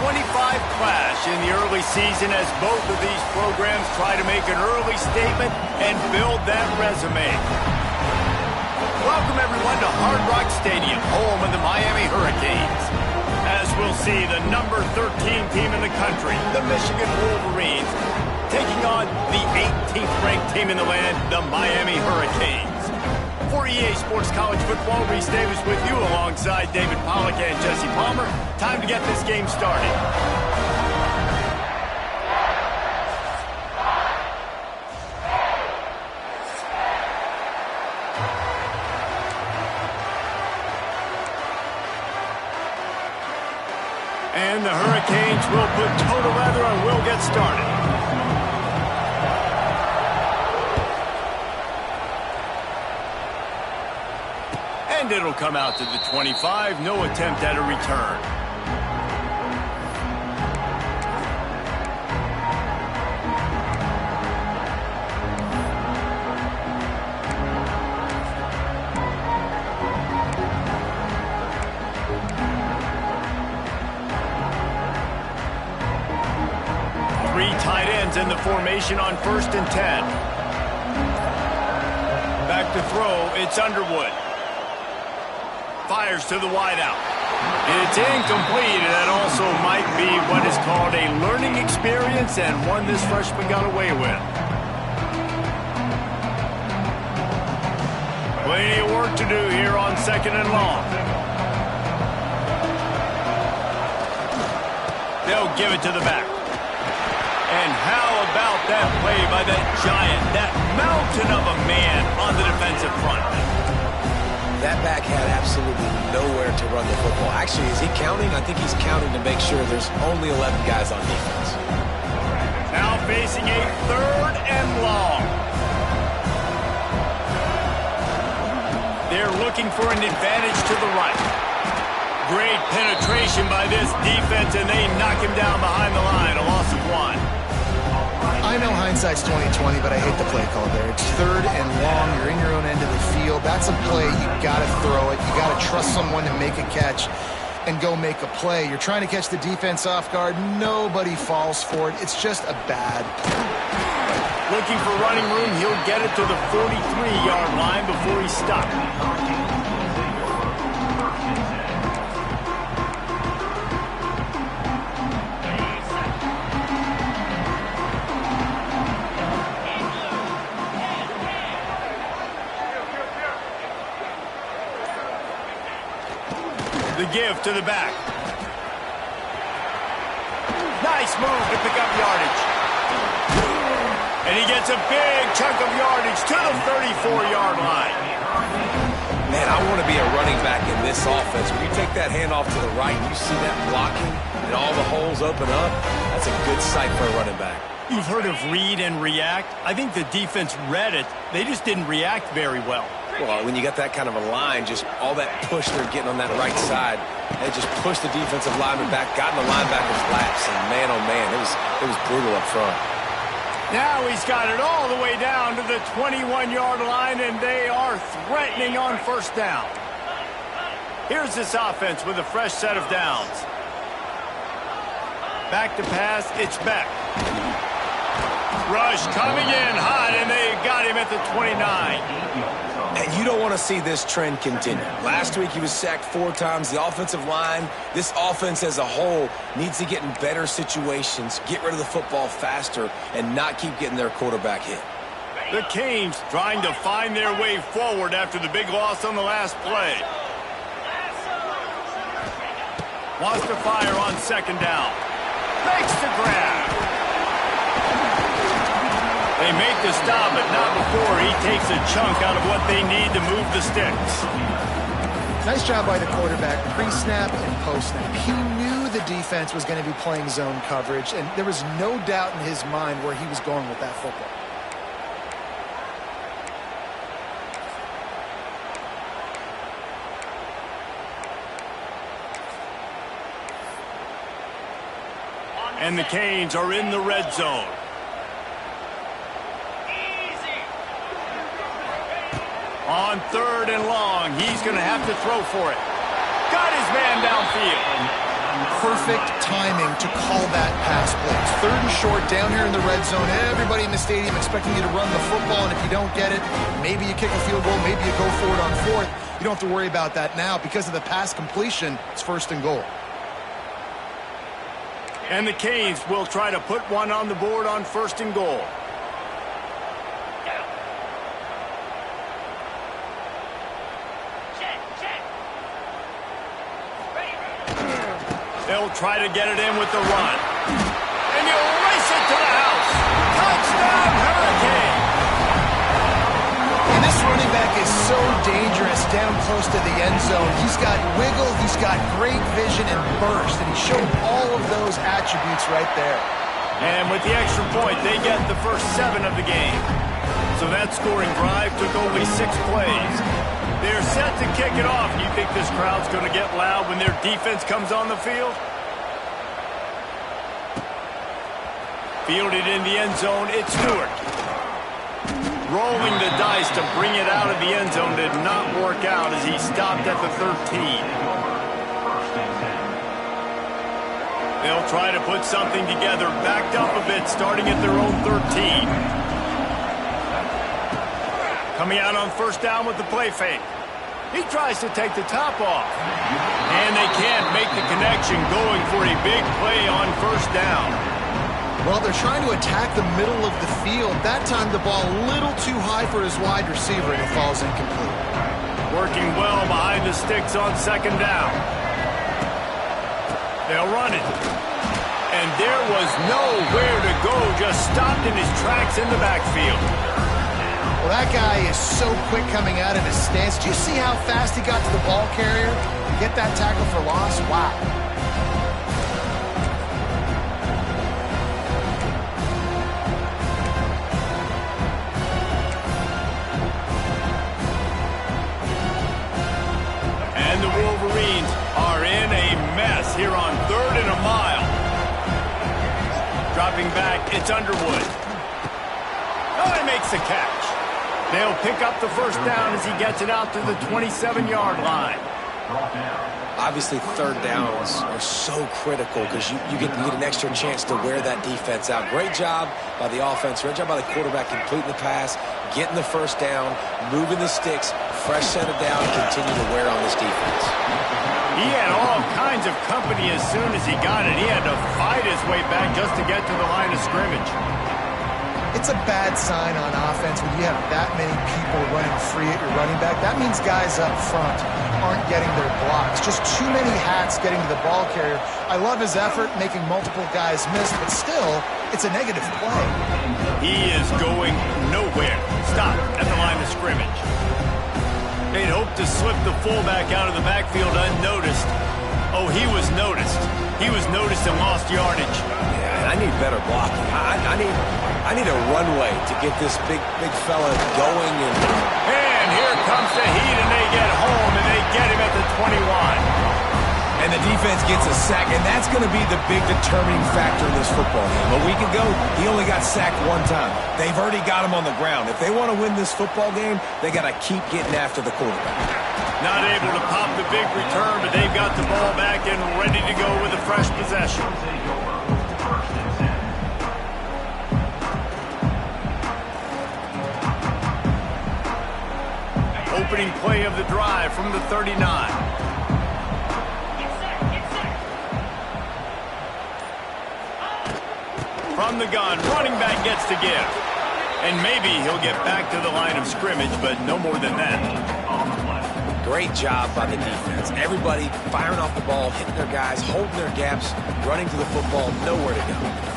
25 clash in the early season as both of these programs try to make an early statement and build that resume. Welcome, everyone, to Hard Rock Stadium, home of the Miami Hurricanes. As we'll see, the number 13 team in the country, the Michigan Wolverines, taking on the 18th ranked team in the land, the Miami Hurricanes. For EA Sports College Football, Reese Davis with you alongside David Pollack and Jesse Palmer. Time to get this game started. And the Hurricanes will put total leather and will get started. And it'll come out to the 25. No attempt at a return. Three tight ends in the formation on 1st and 10. Back to throw, it's Underwood. Fires to the wideout. It's incomplete, and that also might be what is called a learning experience and one this freshman got away with. Plenty of work to do here on 2nd and long. They'll give it to the back. And how about that play by that giant, that mountain of a man on the defensive front? That back had absolutely nowhere to run the football. Actually, is he counting? I think he's counting to make sure there's only 11 guys on defense. Now facing a 3rd and long. They're looking for an advantage to the right. Great penetration by this defense, and they knock him down behind the line. A loss of 1. I know hindsight's 20/20, but I hate the play call there. It's 3rd and long. You're in your own end of the field. That's a play. You got to throw it. You got to trust someone to make a catch and go make a play. You're trying to catch the defense off guard. Nobody falls for it. It's just a bad play. Looking for running room. He'll get it to the 43-yard line before he's stopped. The give to the back. Nice move to pick up yardage. And he gets a big chunk of yardage to the 34-yard line. Man, I want to be a running back in this offense. When you take that handoff to the right, you see that blocking and all the holes open up. That's a good sight for a running back. You've heard of read and react. I think the defense read it. They just didn't react very well. Well, when you got that kind of a line, just all that push they're getting on that right side, they just pushed the defensive lineman back, got in the linebacker's laps, and man, oh man, it was brutal up front. Now he's got it all the way down to the 21-yard line, and they are threatening on 1st down. Here's this offense with a fresh set of downs. Back to pass, it's Beck. Rush coming in hot, and they got him at the 29. And you don't want to see this trend continue. Last week he was sacked 4 times. The offensive line, this offense as a whole, needs to get in better situations, get rid of the football faster, and not keep getting their quarterback hit. The Canes trying to find their way forward after the big loss on the last play. Wants to fire on 2nd down. Makes the grab. They make the stop, but not before he takes a chunk out of what they need to move the sticks. Nice job by the quarterback, pre-snap and post-snap. He knew the defense was going to be playing zone coverage, and there was no doubt in his mind where he was going with that football. And the Canes are in the red zone. On 3rd and long, he's going to have to throw for it. Got his man downfield. perfect timing to call that pass play. It's 3rd and short down here in the red zone. Everybody in the stadium expecting you to run the football, and if you don't get it, maybe you kick a field goal, maybe you go for it on 4th. You don't have to worry about that now. Because of the pass completion, it's 1st and goal. And the Canes will try to put one on the board on 1st and goal. They'll try to get it in with the run. And you'll race it to the house. Touchdown, Hurricane! And this running back is so dangerous down close to the end zone. He's got wiggle, he's got great vision and burst, and he showed all of those attributes right there. And with the extra point, they get the first 7 of the game. So that scoring drive took only 6 plays. They're set to kick it off. You think this crowd's going to get loud when their defense comes on the field? Fielded in the end zone, it's Stewart. Rolling the dice to bring it out of the end zone did not work out as he stopped at the 13. They'll try to put something together, backed up a bit, starting at their own 13. Coming out on 1st down with the play fake. He tries to take the top off. And they can't make the connection, going for a big play on 1st down. Well, they're trying to attack the middle of the field. That time the ball a little too high for his wide receiver, and it falls incomplete. Working well behind the sticks on 2nd down. They'll run it. And there was nowhere to go, just stopped in his tracks in the backfield. Well, that guy is so quick coming out of his stance. Do you see how fast he got to the ball carrier? To get that tackle for loss? Wow. And the Wolverines are in a mess here on 3rd and a mile. Dropping back, it's Underwood. Oh, he makes the catch. They'll pick up the 1st down as he gets it out to the 27-yard line. Obviously, 3rd downs are so critical because you get an extra chance to wear that defense out. Great job by the offense. Great job by the quarterback completing the pass, getting the 1st down, moving the sticks, fresh set of down, continue to wear on this defense. He had all kinds of company as soon as he got it. He had to fight his way back just to get to the line of scrimmage. It's a bad sign on offense when you have that many people running free at your running back. That means guys up front aren't getting their blocks. Just too many hats getting to the ball carrier. I love his effort, making multiple guys miss, but still, it's a negative play. He is going nowhere. Stop at the line of scrimmage. They'd hoped to slip the fullback out of the backfield unnoticed. Oh, he was noticed. He was noticed and lost yardage. Yeah, I need better blocking. I need a runway to get this big fella going. And here comes the heat, and they get home, and they get him at the 21. And the defense gets a sack, and that's going to be the big determining factor in this football game. A week ago, he only got sacked 1 time. They've already got him on the ground. If they want to win this football game, they got to keep getting after the quarterback. Not able to pop the big return, but they've got the ball back and ready to go with a fresh possession. Opening play of the drive from the 39. From the gun, running back gets to give. And maybe he'll get back to the line of scrimmage, but no more than that. Great job by the defense. Everybody firing off the ball, hitting their guys, holding their gaps, running to the football, nowhere to go.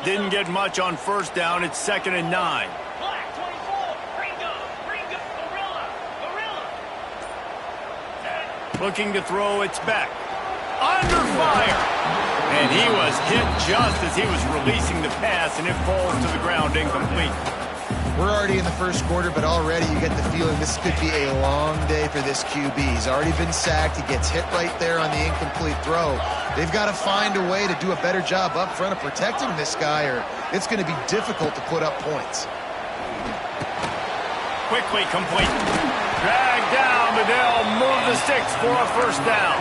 Didn't get much on 1st down. It's 2nd and 9. Black 24. Ringo. Gorilla. Looking to throw, it's back. Under fire. And he was hit just as he was releasing the pass, and it falls to the ground incomplete. We're already in the first quarter, but already you get the feeling this could be a long day for this QB. He's already been sacked. He gets hit right there on the incomplete throw. They've got to find a way to do a better job up front of protecting this guy, or it's going to be difficult to put up points. Quickly complete. Drag down, but they'll move the sticks for a first down.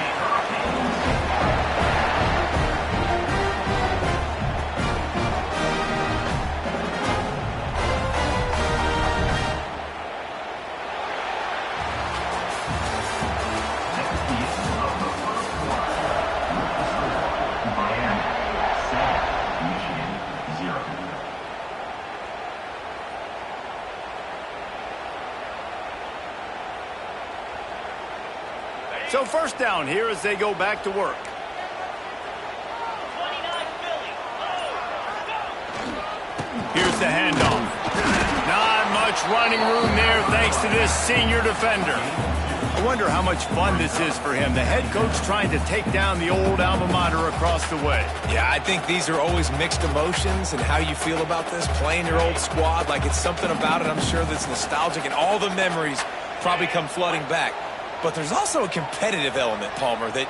So first down here as they go back to work. 29 Philly. Here's the handoff. Not much running room there thanks to this senior defender. I wonder how much fun this is for him. The head coach trying to take down the old alma mater across the way. Yeah, I think these are always mixed emotions and how you feel about this, playing your old squad. Like, it's something about it, I'm sure, that's nostalgic, and all the memories probably come flooding back. But there's also a competitive element, Palmer, that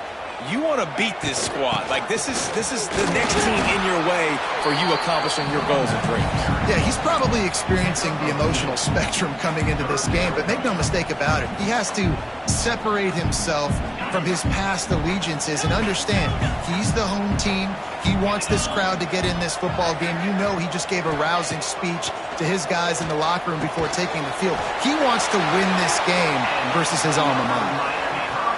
you want to beat this squad. Like, this is the next team in your way for you accomplishing your goals and dreams. Yeah, he's probably experiencing the emotional spectrum coming into this game, but make no mistake about it. He has to separate himself from his past allegiances and understand he's the home team. He wants this crowd to get in this football game. You know he just gave a rousing speech to his guys in the locker room before taking the field. He wants to win this game versus his alma mater.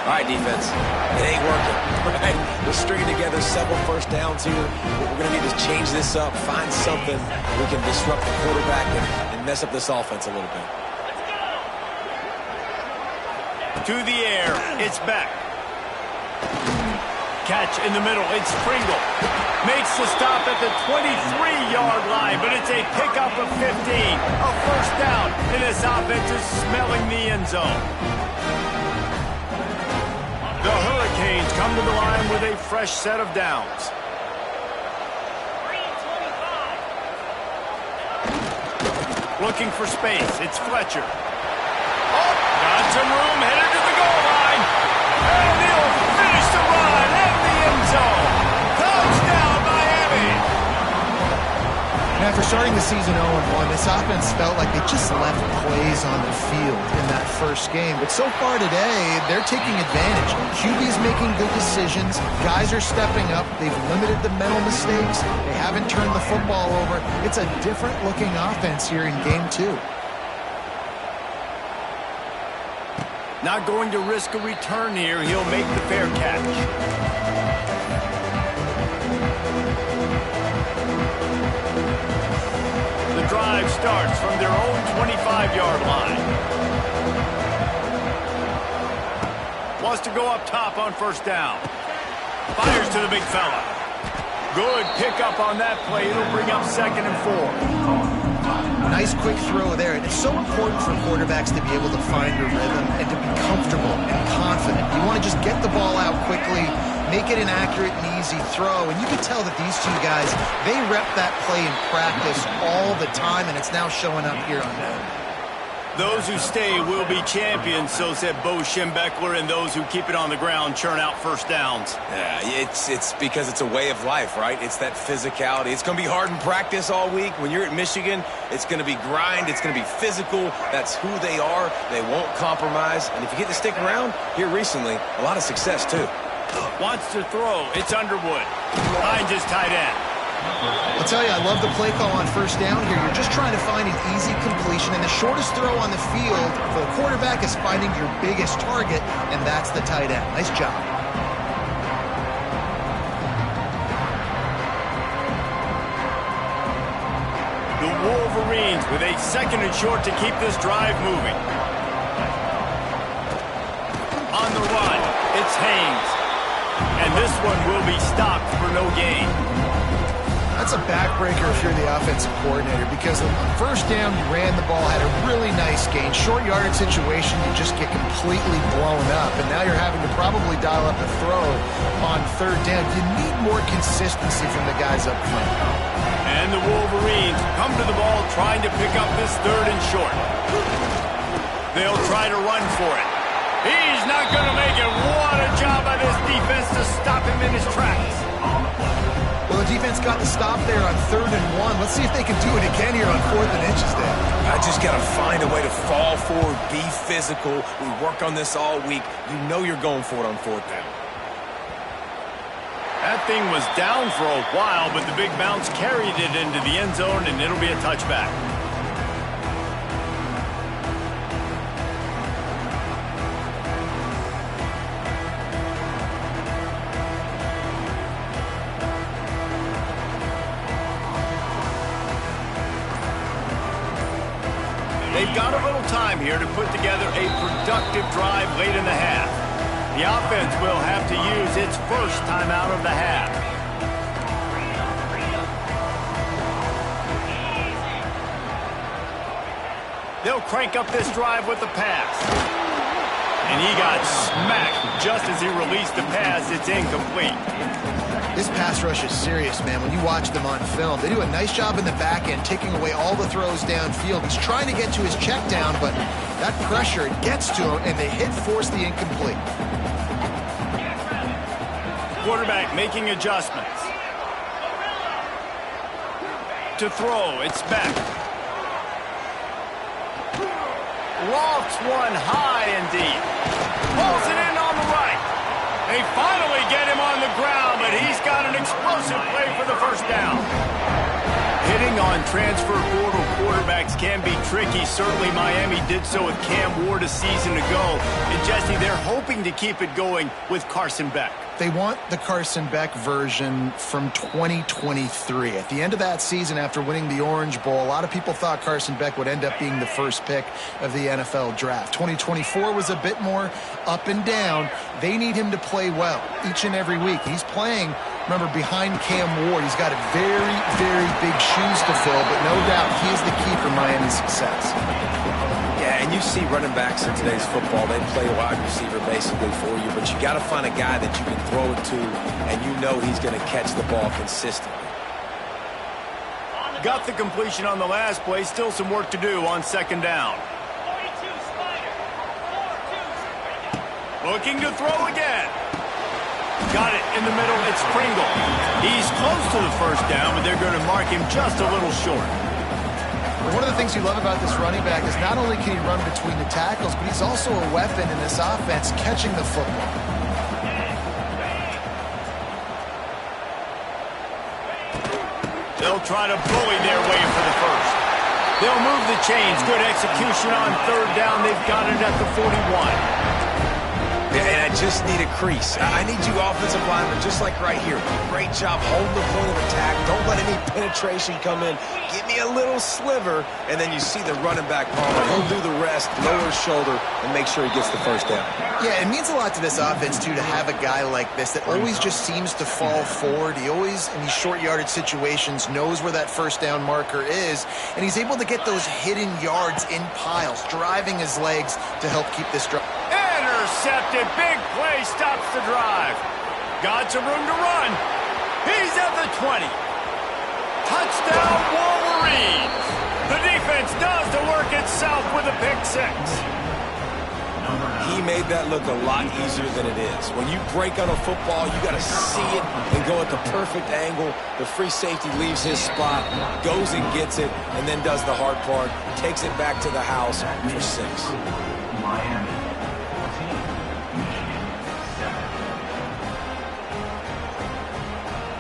All right, defense, it ain't working. Right? We're stringing together several first downs here. We're going to need to change this up, find something we can disrupt the quarterback and mess up this offense a little bit. To the air, it's back. Catch in the middle, it's Pringle. Makes the stop at the 23-yard line, but it's a pickup of 15. A first down, and this offense is smelling the end zone. The Hurricanes come to the line with a fresh set of downs. 3-25. Looking for space, it's Fletcher. Oh, got some room, headed to the goal line. And he'll finish the run in the end zone. Touchdown, Miami. And after starting the season 0-1, this offense felt like they just left plays on the field in that first game. But so far today, they're taking advantage. QB's making good decisions. Guys are stepping up. They've limited the mental mistakes. They haven't turned the football over. It's a different-looking offense here in Game 2. Not going to risk a return here. He'll make the fair catch. The drive starts from their own 25-yard line. Wants to go up top on first down. Fires to the big fella. Good pickup on that play. It'll bring up 2nd and 4. Nice quick throw there. And it's so important for quarterbacks to be able to find a rhythm and to be comfortable and confident. You want to just get the ball out quickly, make it an accurate and easy throw. And you can tell that these two guys, they rep that play in practice all the time, and it's now showing up here on Madden. Those who stay will be champions, so said Bo Schembechler, and those who keep it on the ground churn out first downs. Yeah, it's because it's a way of life, right? It's that physicality. It's going to be hard in practice all week. When you're at Michigan, it's going to be grind. It's going to be physical. That's who they are. They won't compromise. And if you get to stick around, here recently, a lot of success, too. Wants to throw. It's Underwood. Behind his tight end. I'll tell you, I love the play call on first down here. You're just trying to find an easy completion, and the shortest throw on the field for the quarterback is finding your biggest target, and that's the tight end. Nice job. The Wolverines with a 2nd and short to keep this drive moving. On the run, it's Haynes. And this one will be stopped for no gain. That's a backbreaker if you're the offensive coordinator, because on first down, you ran the ball, had a really nice gain. Short yardage situation, you just get completely blown up, and now you're having to probably dial up a throw on third down. You need more consistency from the guys up front. And the Wolverines come to the ball trying to pick up this 3rd and short. They'll try to run for it. He's not going to make it. What a job by this defense to stop him in his tracks. Well, the defense got the stop there on 3rd and 1. Let's see if they can do it again here on 4th and inches there. I just got to find a way to fall forward, be physical. We work on this all week. You know you're going for it on 4th down. That thing was down for a while, but the big bounce carried it into the end zone, and it'll be a touchback. They've got a little time here to put together a productive drive late in the half. The offense will have to use its first time out of the half. They'll crank up this drive with the pass. And he got smacked just as he released the pass. It's incomplete. This pass rush is serious, man. When you watch them on film, they do a nice job in the back end, taking away all the throws downfield. He's trying to get to his check down, but that pressure gets to him, and they force the incomplete. Quarterback making adjustments. To throw, it's back. Lofts one high and deep. Pulls it in on the right. They finally get him on the ground, but he's got an explosive play for the first down. Hitting on transfer portal quarterbacks can be tricky. Certainly Miami did so with Cam Ward a season ago. And Jesse, they're hoping to keep it going with Carson Beck. They want the Carson Beck version from 2023. At the end of that season, after winning the Orange Bowl, a lot of people thought Carson Beck would end up being the first pick of the NFL draft. 2024 was a bit more up and down. They need him to play well each and every week. He's playing, remember, behind Cam Ward. He's got a very, very big shoes to fill, but no doubt he is the key for Miami's success. Yeah, and you see running backs in today's football, they play wide receiver basically for you, but you got to find a guy that you can throw it to, and you know he's going to catch the ball consistently. Got the completion on the last play. Still some work to do on 2nd down. Looking to throw again. Got it in the middle. It's Pringle. He's close to the first down, but they're going to mark him just a little short. One of the things you love about this running back is not only can he run between the tackles, but he's also a weapon in this offense catching the football. They'll try to bully their way for the first. They'll move the chains. Good execution on 3rd down. They've got it at the 41. And I just need a crease. I need you offensive linemen, just like right here. Great job holding the point of attack. Don't let any penetration come in. Give me a little sliver, and then you see the running back palmer. He'll do the rest, lower his shoulder, and make sure he gets the first down. Yeah, it means a lot to this offense, too, to have a guy like this that always just seems to fall forward. He always, in these short yardage situations, knows where that first down marker is, and he's able to get those hidden yards in piles, driving his legs to help keep this drive. Intercepted. Big play stops the drive. Got some room to run. He's at the 20. Touchdown, Wolverines. The defense does the work itself with a pick 6. He made that look a lot easier than it is. When you break on a football, you got to see it and go at the perfect angle. The free safety leaves his spot, goes and gets it, and then does the hard part, takes it back to the house for 6. Miami.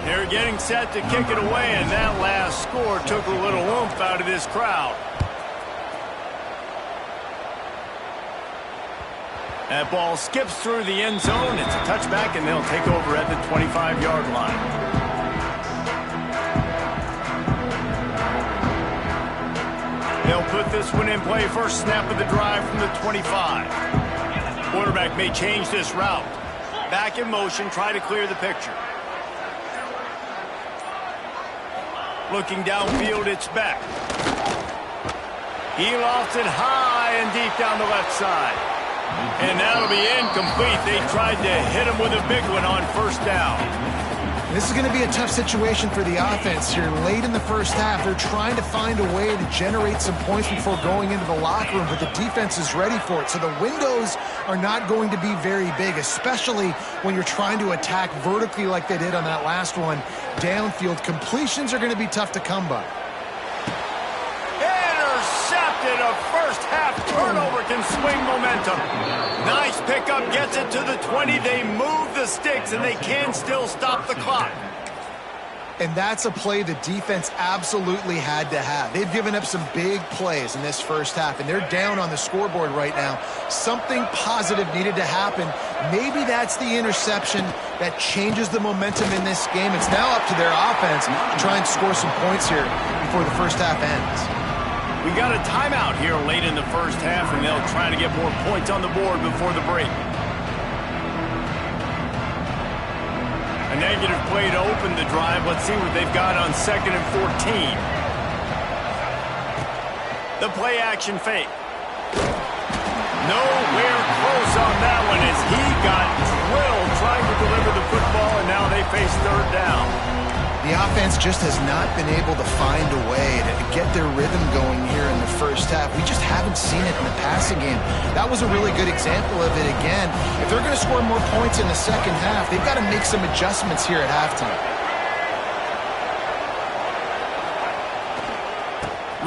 They're getting set to kick it away, and that last score took a little oomph out of this crowd. That ball skips through the end zone. It's a touchback, and they'll take over at the 25-yard line. They'll put this one in play. First snap of the drive from the 25. Quarterback may change this route. Back in motion, try to clear the picture. Looking downfield, it's back. He lofts it high and deep down the left side. And that'll be incomplete. They tried to hit him with a big one on 1st down. This is going to be a tough situation for the offense here. Late in the first half, they're trying to find a way to generate some points before going into the locker room, but the defense is ready for it. So the windows are not going to be very big, especially when you're trying to attack vertically like they did on that last one. Downfield completions are going to be tough to come by. Intercepted. A first-half turnover can swing momentum. Nice pickup, gets it to the 20. They move the sticks, and they can still stop the clock. And that's a play the defense absolutely had to have. They've given up some big plays in this first half, and they're down on the scoreboard right now. Something positive needed to happen. Maybe that's the interception that changes the momentum in this game. It's now up to their offense to try and score some points here before the first half ends. We got a timeout here late in the first half, and they'll try to get more points on the board before the break. A negative play to open the drive. Let's see what they've got on 2nd and 14. The play action fake. Nowhere close on that one as he got drilled trying to deliver the football, and now they face 3rd down. The offense just has not been able to find a way to get their rhythm going here in the first half. We just haven't seen it in the passing game. That was a really good example of it again. If they're going to score more points in the second half, they've got to make some adjustments here at halftime.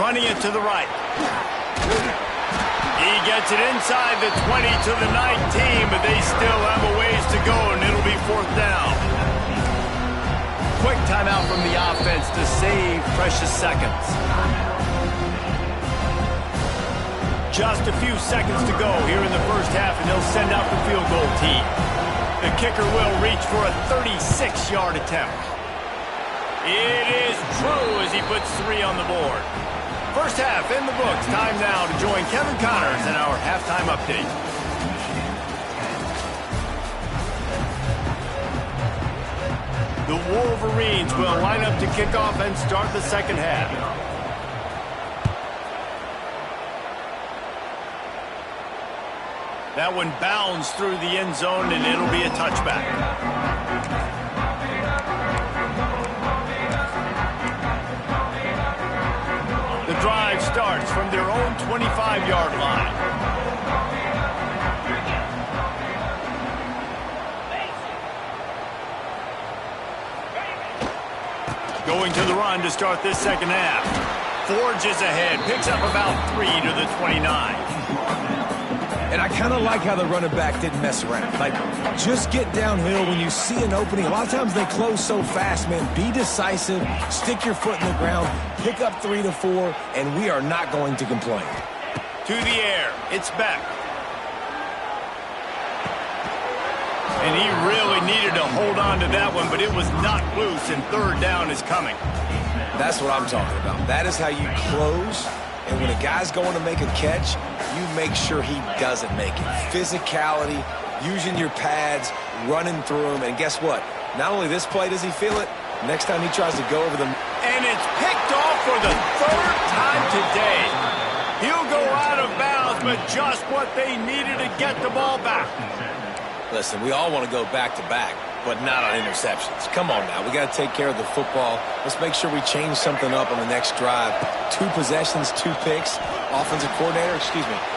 Running it to the right. He gets it inside the 20 to the 19, but they still have a ways to go, and it'll be 4th down. Quick timeout from the offense to save precious seconds. Just a few seconds to go here in the first half, and they'll send out the field goal team. The kicker will reach for a 36-yard attempt. It is true as he puts 3 on the board. First half in the books. Time now to join Kevin Connors in our halftime update. The Wolverines will line up to kick off and start the second half. That one bounds through the end zone, and it'll be a touchback. The drive starts from their own 25-yard line. Going to the run to start this second half. Forges ahead, picks up about 3 to the 29. And I kind of like how the running back didn't mess around. Like, just get downhill when you see an opening. A lot of times they close so fast, man. Be decisive, stick your foot in the ground, pick up 3 to 4, and we are not going to complain. To the air, it's Beck. And he really needed to hold on to that one, but it was not loose, and 3rd down is coming. That's what I'm talking about. That is how you close, and when a guy's going to make a catch, you make sure he doesn't make it. Physicality, using your pads, running through him, and guess what? Not only this play does he feel it, next time he tries to go over them. And it's picked off for the 3rd time today. He'll go out of bounds, but just what they needed to get the ball back. Listen, we all want to go back-to-back, but not on interceptions. Come on now. We got to take care of the football. Let's make sure we change something up on the next drive. 2 possessions, 2 picks. Offensive coordinator,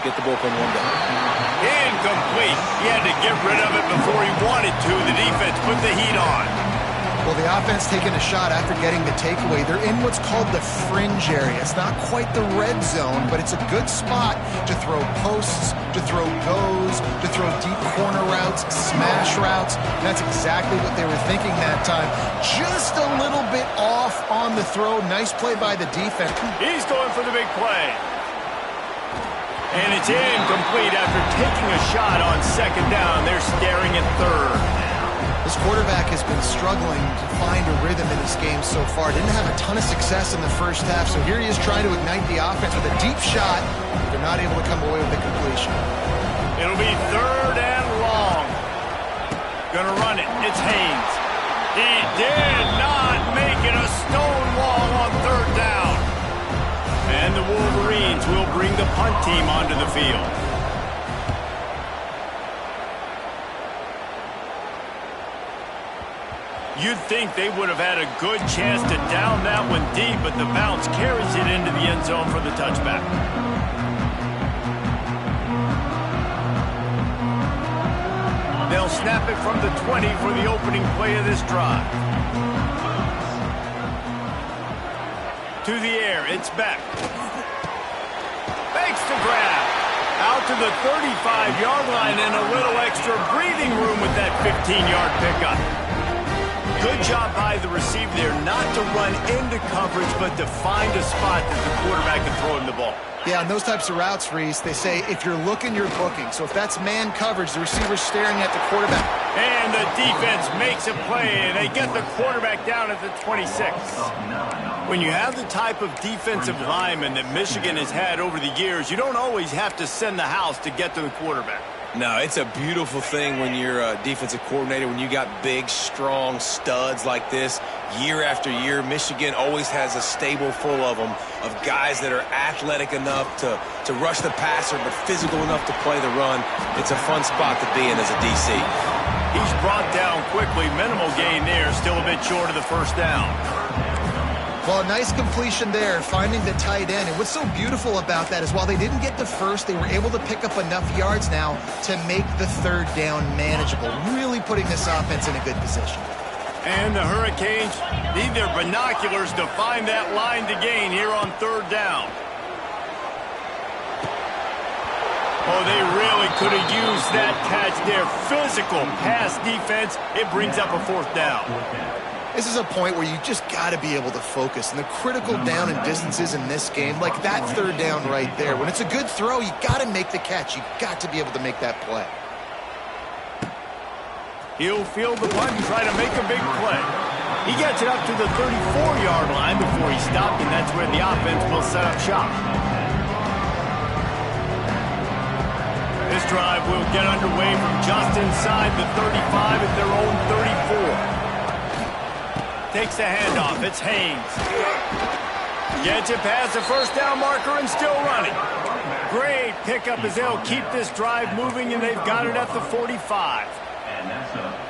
get the bullpen one down. Incomplete. He had to get rid of it before he wanted to. The defense put the heat on. Well, the offense taking a shot after getting the takeaway. They're in what's called the fringe area. It's not quite the red zone, but it's a good spot to throw posts, to throw goes, to throw deep corner routes, smash routes. And that's exactly what they were thinking that time. Just a little bit off on the throw. Nice play by the defense. He's going for the big play. And it's incomplete after taking a shot on 2nd down. They're staring at 3rd. This quarterback has been struggling to find a rhythm in this game so far. Didn't have a ton of success in the first half, so here he is trying to ignite the offense with a deep shot. They're not able to come away with the completion. It'll be 3rd and long. Gonna run it. It's Haynes. He did not make it. A stone wall on 3rd down. And the Wolverines will bring the punt team onto the field. You'd think they would have had a good chance to down that one deep, but the bounce carries it into the end zone for the touchback. They'll snap it from the 20 for the opening play of this drive. To the air, it's back. Makes the grab. Out to the 35-yard line and a little extra breathing room with that 15-yard pickup. Good job by the receiver there not to run into coverage, but to find a spot that the quarterback can throw him the ball. Yeah, on those types of routes, Reese, they say if you're looking, you're booking. So if that's man coverage, the receiver's staring at the quarterback. And the defense makes a play. They get the quarterback down at the 26. When you have the type of defensive lineman that Michigan has had over the years, you don't always have to send the house to get to the quarterback. No, it's a beautiful thing when you're a defensive coordinator, when you got big, strong studs like this. Year after year, Michigan always has a stable full of them, of guys that are athletic enough to rush the passer, but physical enough to play the run. It's a fun spot to be in as a DC. He's brought down quickly. Minimal gain there, still a bit short of the first down. Well, a nice completion there, finding the tight end. And what's so beautiful about that is while they didn't get the first, they were able to pick up enough yards now to make the third down manageable, really putting this offense in a good position. And the Hurricanes need their binoculars to find that line to gain here on third down. Oh, they really could have used that catch there. Physical pass defense. It brings up a fourth down. This is a point where you just got to be able to focus. And the critical down and distances in this game, like that third down right there, when it's a good throw, you got to make the catch. You got to be able to make that play. He'll field the punt and try to make a big play. He gets it up to the 34-yard line before he stopped, and that's where the offense will set up shop. This drive will get underway from just inside the 35 at their own 34. Takes the handoff. It's Haynes. Gets it past the first down marker and still running. Great pickup as they'll keep this drive moving, and they've got it at the 45.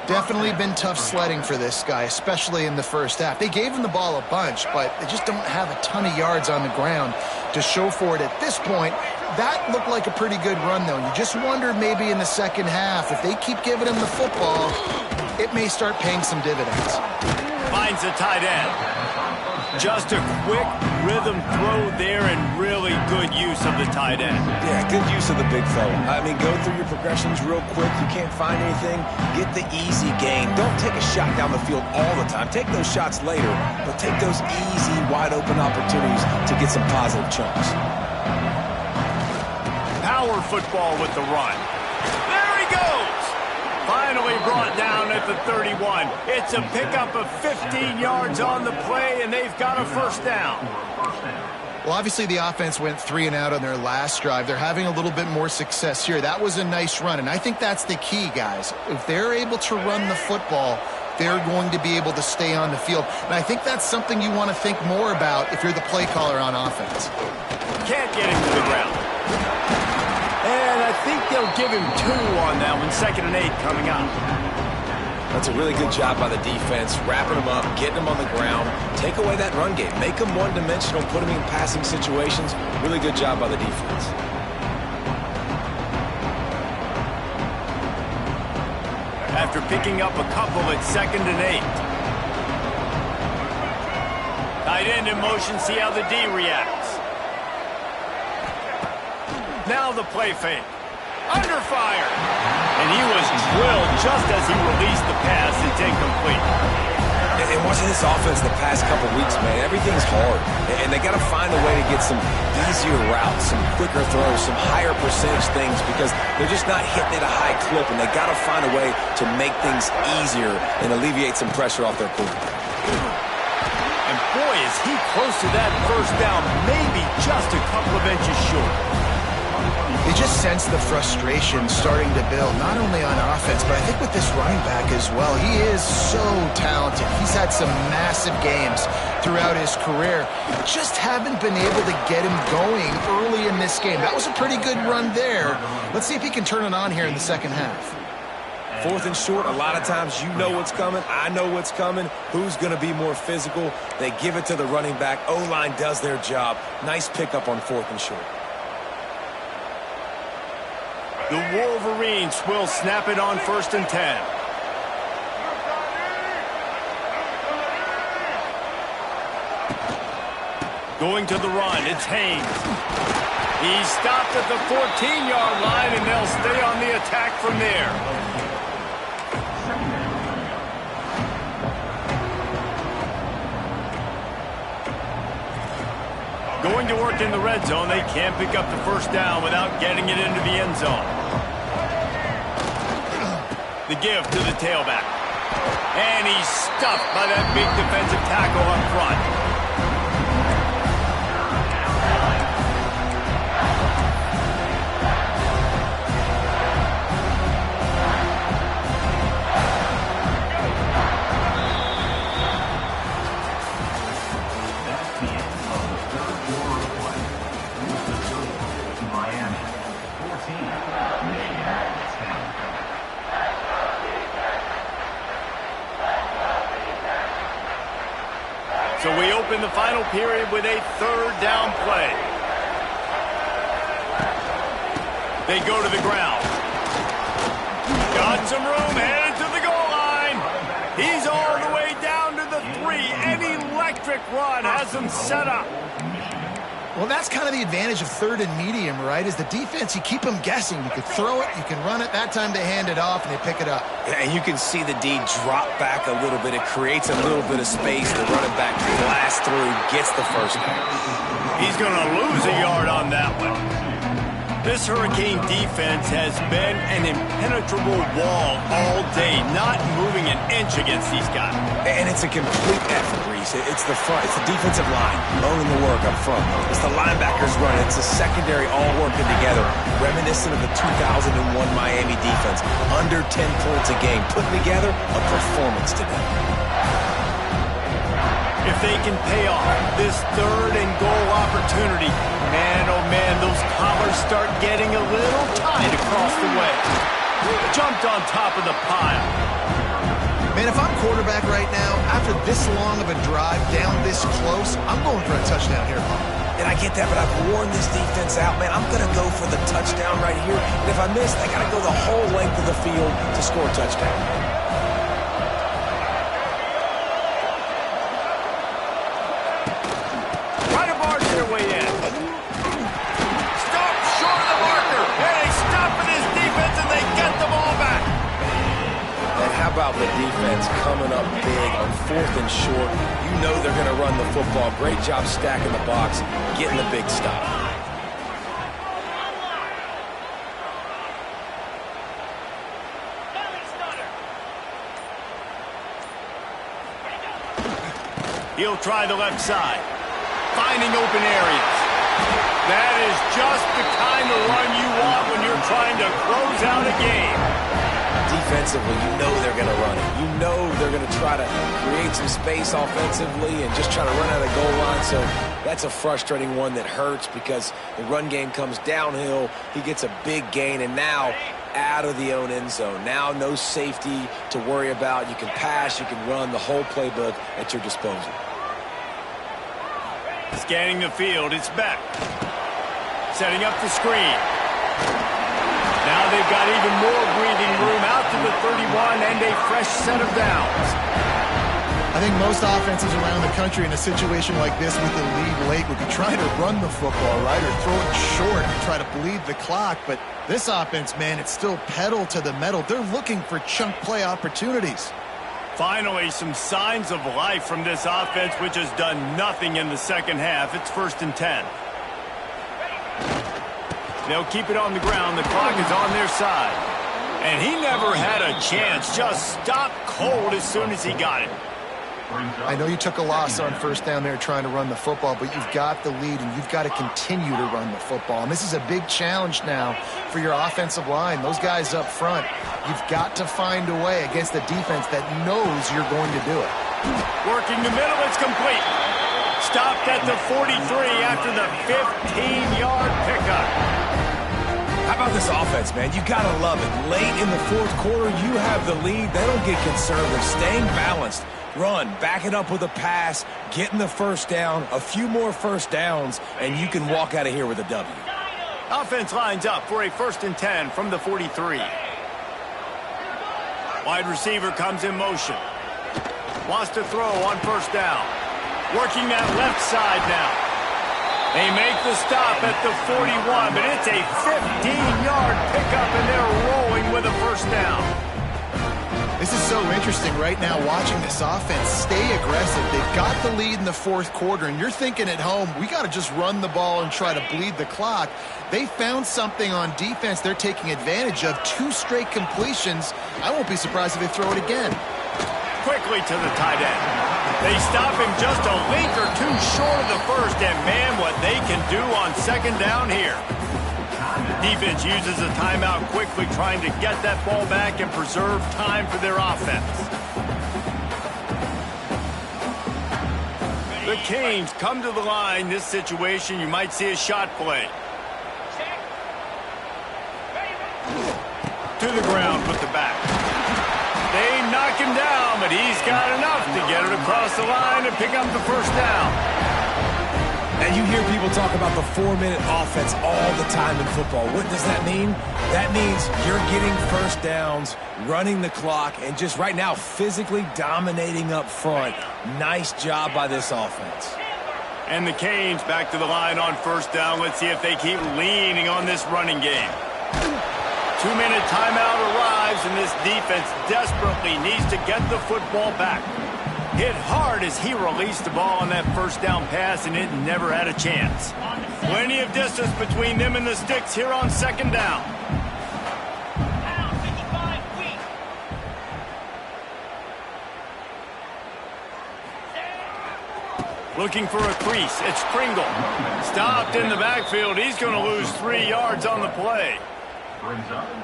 Definitely been tough sledding for this guy, especially in the first half. They gave him the ball a bunch, but they just don't have a ton of yards on the ground to show for it at this point. That looked like a pretty good run, though. You just wonder maybe in the second half, if they keep giving him the football, it may start paying some dividends. Finds the tight end. Just a quick rhythm throw there and really good use of the tight end. Yeah, good use of the big fella. I mean, go through your progressions real quick. You can't find anything. Get the easy gain. Don't take a shot down the field all the time. Take those shots later, but take those easy, wide-open opportunities to get some positive chunks. Power football with the run. There he goes! Finally brought down at the 31. It's a pickup of 15 yards on the play, and they've got a first down. Well, obviously the offense went 3 and out on their last drive. They're having a little bit more success here. That was a nice run, and I think that's the key, guys. If they're able to run the football, they're going to be able to stay on the field. And I think that's something you want to think more about if you're the play caller on offense. Can't get him to the ground. And I think they'll give him 2 on that one. 2nd and 8 coming up. That's a really good job by the defense, wrapping them up, getting them on the ground. Take away that run game. Make them one-dimensional, put them in passing situations. Really good job by the defense. After picking up a couple at 2nd and 8. Tight end in motion, see how the D reacts. Now the play fake. Under fire. And he was drilled just as he released the pass. It's incomplete. And watching this offense the past couple weeks, man, everything's hard. And they got to find a way to get some easier routes, some quicker throws, some higher percentage things because they're just not hitting at a high clip. And they got to find a way to make things easier and alleviate some pressure off their quarterback. And boy, is he close to that first down, maybe just a couple of inches short. You just sense the frustration starting to build, not only on offense, but I think with this running back as well. He is so talented. He's had some massive games throughout his career. Just haven't been able to get him going early in this game. That was a pretty good run there. Let's see if he can turn it on here in the second half. 4th and short, a lot of times you know what's coming. I know what's coming. Who's going to be more physical? They give it to the running back. O-line does their job. Nice pickup on 4th and short. The Wolverines will snap it on 1st and 10. Going to the run, it's Haynes. He stopped at the 14-yard line, and they'll stay on the attack from there. Going to work in the red zone. They can't pick up the first down without getting it into the end zone. The give to the tailback. And he's stuffed by that big defensive tackle up front. So we open the final period with a 3rd down play. They go to the ground. Got some room, headed to the goal line. He's all the way down to the 3. An electric run has him set up. Well, that's kind of the advantage of 3rd and medium, right? Is the defense, you keep them guessing. You can throw it, you can run it. That time they hand it off and they pick it up. And you can see the D drop back a little bit. It creates a little bit of space. The running back blasts through, gets the first down. He's going to lose a yard on that one. This Hurricane defense has been an impenetrable wall all day, not moving an inch against these guys. And it's a complete effort, Reese. It's the front. It's the defensive line owning the work up front. It's the linebackers running. It's the secondary all working together, reminiscent of the 2001 Miami defense. Under 10 points a game, putting together a performance today. If they can pay off this 3rd and goal opportunity, man, oh man, those collars start getting a little tight across the way. Jumped on top of the pile. Man, if I'm quarterback right now, after this long of a drive down this close, I'm going for a touchdown here, Paul. And I get that, but I've worn this defense out, man. I'm going to go for the touchdown right here. And if I miss, I got to go the whole length of the field to score a touchdown. About the defense coming up big on 4th and short. You know they're going to run the football. Great job stacking the box, getting the big stop. He'll try the left side, finding open areas. That is just the kind of run you want when you're trying to close out a game. Defensively, you know they're going to run it. You know they're going to try to create some space offensively and just try to run out of the goal line. So that's a frustrating one that hurts because the run game comes downhill. He gets a big gain, and now out of the own end zone. Now no safety to worry about. You can pass, you can run, the whole playbook at your disposal. Scanning the field, it's Beck. Setting up the screen. Now they've got even more breathing room out to the 31 and a fresh set of downs. I think most offenses around the country in a situation like this with the lead late would be trying to run the football, right, or throw it short and try to bleed the clock. But this offense, man, it's still pedal to the metal. They're looking for chunk play opportunities. Finally, some signs of life from this offense, which has done nothing in the second half. It's 1st and 10. They'll keep it on the ground. The clock is on their side. And he never had a chance. Just stopped cold as soon as he got it. I know you took a loss on 1st down there trying to run the football, but you've got the lead, and you've got to continue to run the football. And this is a big challenge now for your offensive line. Those guys up front, you've got to find a way against the defense that knows you're going to do it. Working the middle, it's complete. Stopped at the 43 after the 15-yard pickup. How about this offense, man? You got to love it. Late in the fourth quarter, you have the lead. They don't get conservative. Staying balanced. Run, back it up with a pass, getting the first down, a few more first downs, and you can walk out of here with a W. Offense lines up for a 1st and 10 from the 43. Wide receiver comes in motion. Wants to throw on 1st down. Working that left side now. They make the stop at the 41, but it's a 15-yard pickup, and they're rolling with a 1st down. This is so interesting right now watching this offense stay aggressive. They've got the lead in the fourth quarter, and you're thinking at home, we got to just run the ball and try to bleed the clock. They found something on defense they're taking advantage of. 2 straight completions. I won't be surprised if they throw it again. Quickly to the tight end. They stop him just a length or 2 short of the first, and man, what they can do on 2nd down here. Defense uses a timeout quickly, trying to get that ball back and preserve time for their offense. The Canes come to the line. This situation, you might see a shot play. To the ground with the back. They knock him down, but he's got enough to get it across the line and pick up the 1st down. And you hear people talk about the 4-minute offense all the time in football. What does that mean? That means you're getting first downs, running the clock, and just right now physically dominating up front. Nice job by this offense. And the Canes back to the line on 1st down. Let's see if they keep leaning on this running game. 2-minute timeout arrives, and this defense desperately needs to get the football back. Hit hard as he released the ball on that 1st down pass, and it never had a chance. Plenty of distance between them and the sticks here on 2nd down. Looking for a crease. It's Pringle. Stopped in the backfield. He's going to lose 3 yards on the play.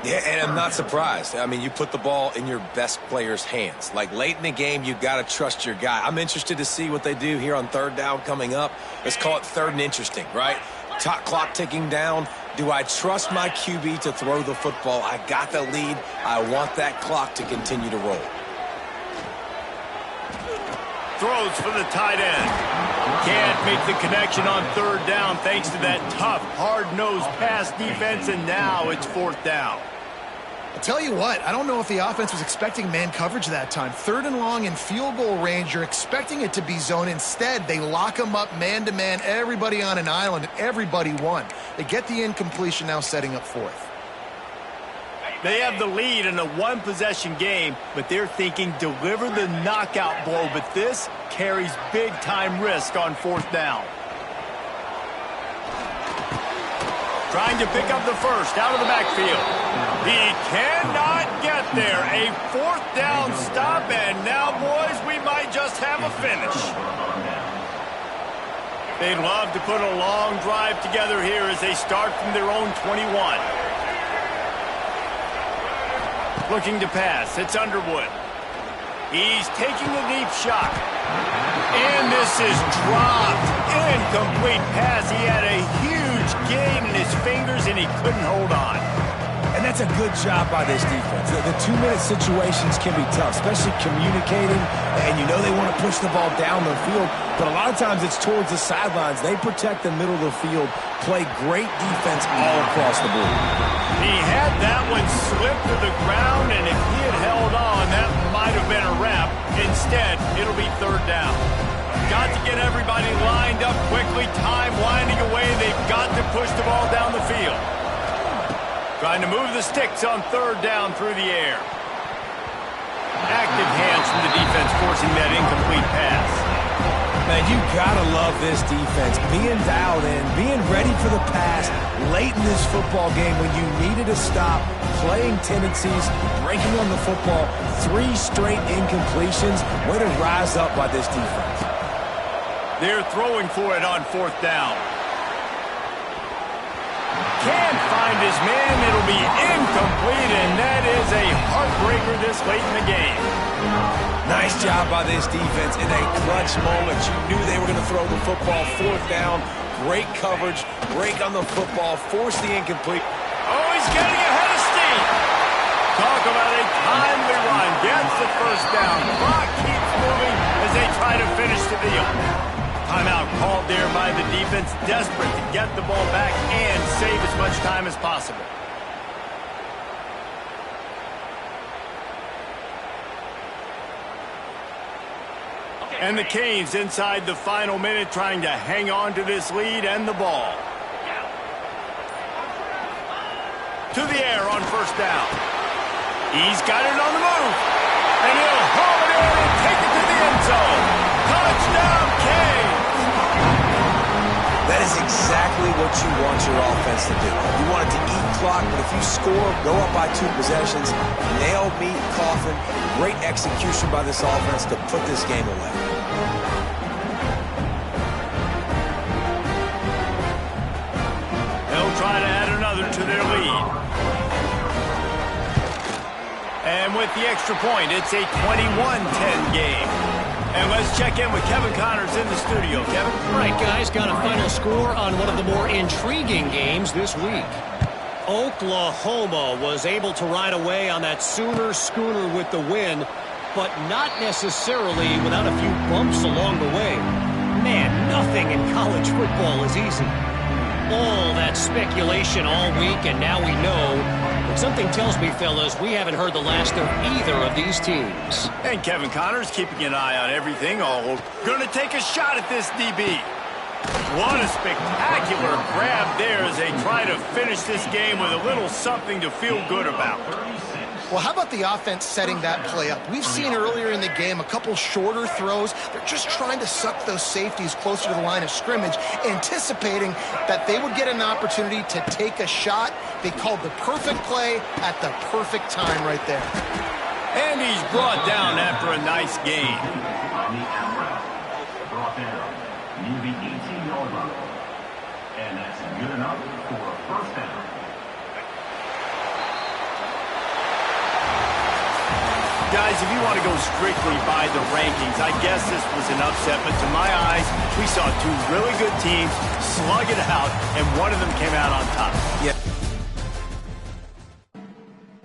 Yeah, and I'm not surprised. I mean, you put the ball in your best player's hands. Like, late in the game, you've got to trust your guy. I'm interested to see what they do here on 3rd down coming up. Let's call it 3rd and interesting, right? Top clock ticking down. Do I trust my QB to throw the football? I got the lead. I want that clock to continue to roll. Throws for the tight end. Can't make the connection on 3rd down thanks to that tough, hard-nosed pass defense, and now it's 4th down. I'll tell you what, I don't know if the offense was expecting man coverage that time. 3rd and long in field goal range, you're expecting it to be zone. Instead, they lock them up man-to-man, everybody on an island, and everybody won. They get the incompletion, now setting up 4th. They have the lead in a 1-possession game, but they're thinking deliver the knockout blow, but this carries big-time risk on 4th down. Trying to pick up the 1st out of the backfield. He cannot get there. A 4th down stop, and now, boys, we might just have a finish. They'd love to put a long drive together here as they start from their own 21. Looking to pass. It's Underwood. He's taking a deep shot. And this is dropped. Incomplete pass. He had a huge gain in his fingers, and he couldn't hold on. And that's a good job by this defense. The 2-minute situations can be tough, especially communicating, and you know they want to push the ball down the field, but a lot of times it's towards the sidelines. They protect the middle of the field, play great defense all across the board. He had that one slip to the ground, and if he had held on, that might have been a wrap. Instead, it'll be 3rd down. Got to get everybody lined up quickly. Time winding away. They've got to push the ball down the field. Trying to move the sticks on 3rd down through the air. Active hands from the defense forcing that incomplete pass. Man, you gotta love this defense. Being dialed in, being ready for the pass late in this football game when you needed a stop, playing tendencies, breaking on the football, 3 straight incompletions. Way to rise up by this defense. They're throwing for it on 4th down. Can't find his man. It'll be incomplete, and that is a heartbreaker this late in the game. Nice job by this defense in a clutch moment. You knew they were going to throw the football. 4th down, great coverage, break on the football, force the incomplete. Oh, he's getting ahead of steam. Talk about a timely run. Gets the first down. Clock keeps moving as they try to finish the deal. Timeout called there by the defense, desperate to get the ball back and save as much time as possible. And the Canes inside the final minute trying to hang on to this lead and the ball. To the air on first down. He's got it on the move. And he'll haul it in and take it to the end zone. Touchdown, Canes! That is exactly what you want your offense to do. You want it to eat clock, but if you score, go up by 2 possessions, nail, meet, coffin. Great execution by this offense to put this game away. They'll try to add another to their lead. And with the extra point, it's a 21-10 game. And let's check in with Kevin Connors in the studio. Kevin? All right, guys, got a final score on one of the more intriguing games this week. Oklahoma was able to ride away on that Sooner schooner with the win, but not necessarily without a few bumps along the way. Man, nothing in college football is easy. All that speculation all week, and now we know. But something tells me, fellas, we haven't heard the last of either of these teams. And Kevin Connors keeping an eye on everything. Oh, going to take a shot at this DB. What a spectacular grab there as they try to finish this game with a little something to feel good about. Well, how about the offense setting that play up? We've seen earlier in the game a couple shorter throws. They're just trying to suck those safeties closer to the line of scrimmage, anticipating that they would get an opportunity to take a shot. They called the perfect play at the perfect time right there. And he's brought down after a nice gain. Brought down near the 18-yard line. And that's good enough for a first down. Guys, if you want to go strictly by the rankings, I guess this was an upset, but to my eyes, we saw 2 really good teams slug it out, and one of them came out on top. Yeah,